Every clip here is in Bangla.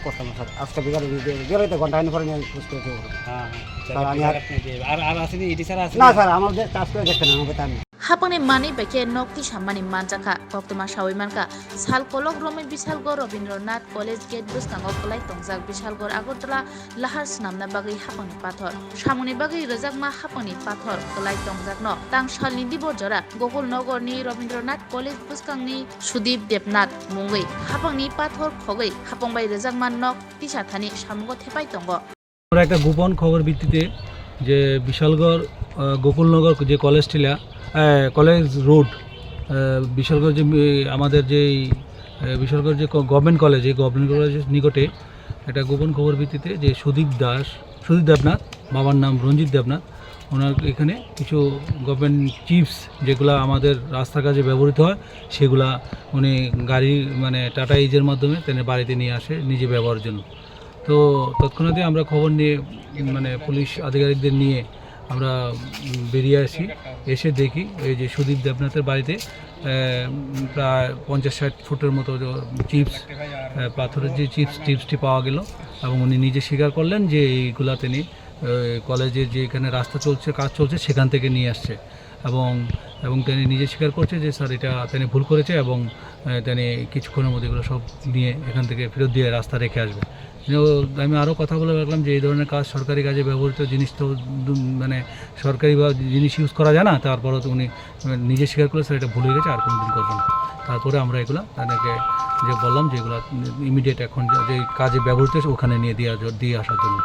করতাম স্যার আজকে বেরোইতে ঘন্টা আইন করে নিয়ে পুষ করে না স্যার আমাদের কাজ করে দেখতে না আমাকে তার Hapangni mani beke nokti shamani Manjakkha koktoma shawi manka sal kolok rome Bishalgharo Rabindranath College Gate buskango kolai tongjak Bishalgharo Agartala lahar snamna bagi Hapangni pathor samuni bagi rejakma Hapangni pathor kolai tongjakno tang salni dibojora Gokulnogorni Rabindranath College buskangni Sudip Debnath Manwi Hapangni pathor Khogwi Hapangbai rejakma nok tisa Thani samugo thepai tongo আমরা একটা গোপন খবর ভিত্তিতে যে বিশালগড় গোকুলনগর যে কলেজটিলা কলেজ রোড বিশালগড় যে আমাদের যে বিশালগড় যে গভর্নমেন্ট কলেজ এই গভর্নমেন্ট কলেজের নিকটে একটা গোপন খবর ভিত্তিতে যে সুদীপ দেবনাথ বাবার নাম রঞ্জিত দেবনাথ ওনার এখানে কিছু গভর্নমেন্ট চিপস যেগুলো আমাদের রাস্তার কাজে ব্যবহৃত হয় সেগুলা উনি গাড়ি মানে টাটা ইজের মাধ্যমে তিনি বাড়িতে নিয়ে আসে নিজে ব্যবহারের জন্য। তো তৎক্ষণাৎই আমরা খবর নিয়ে মানে পুলিশ আধিকারিকদের নিয়ে আমরা বেরিয়ে আসি, এসে দেখি এই যে সুদীপ দেবনাথের বাড়িতে প্রায় 50-60 ফুটের মতো চিপস পাথরের যে চিপসটি পাওয়া গেল এবং উনি নিজে স্বীকার করলেন যে এইগুলা তিনি কলেজের যে এখানে রাস্তা চলছে কাজ চলছে সেখান থেকে নিয়ে আসছে এবং তিনি নিজে স্বীকার করছে যে স্যার এটা তিনি ভুল করেছে এবং তিনি কিছুক্ষণের মধ্যে এগুলো সব নিয়ে এখান থেকে ফেরত দিয়ে রাস্তা রেখে আসবে। আমি আরও কথা বলে রাখলাম যে এই ধরনের কাজ সরকারি কাজে ব্যবহৃত জিনিস তো মানে সরকারি বা জিনিস ইউজ করা যায় না, তারপরও তো উনি নিজে স্বীকার করে স্যার এটা ভুলে গেছে আর কোনো দিন করবেন না। তারপরে আমরা এগুলো তাদেরকে যে বললাম যে এগুলো ইমিডিয়েট এখন যে কাজে ব্যবহৃত হয়েছে ওখানে নিয়ে দিয়ে আসার জন্য।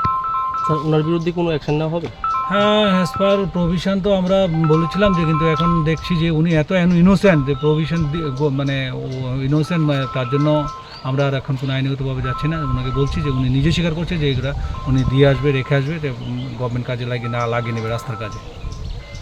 স্যার ওনার বিরুদ্ধে কোনো অ্যাকশন নেওয়া হবে? হ্যাঁ, অ্যাজ পার প্রভিশন তো আমরা বলেছিলাম যে কিন্তু এখন দেখছি যে উনি এত ইনোসেন্ট যে প্রভিশন মানে ইনোসেন্ট তার জন্য আমরা আর এখন কোনো আইনগতভাবে যাচ্ছি না। ওনাকে বলছি যে উনি নিজে স্বীকার করছে যে এগুলো উনি দিয়ে আসবে রেখে আসবে গভর্নমেন্ট কাজে লাগিয়ে নেবে রাস্তার কাজে।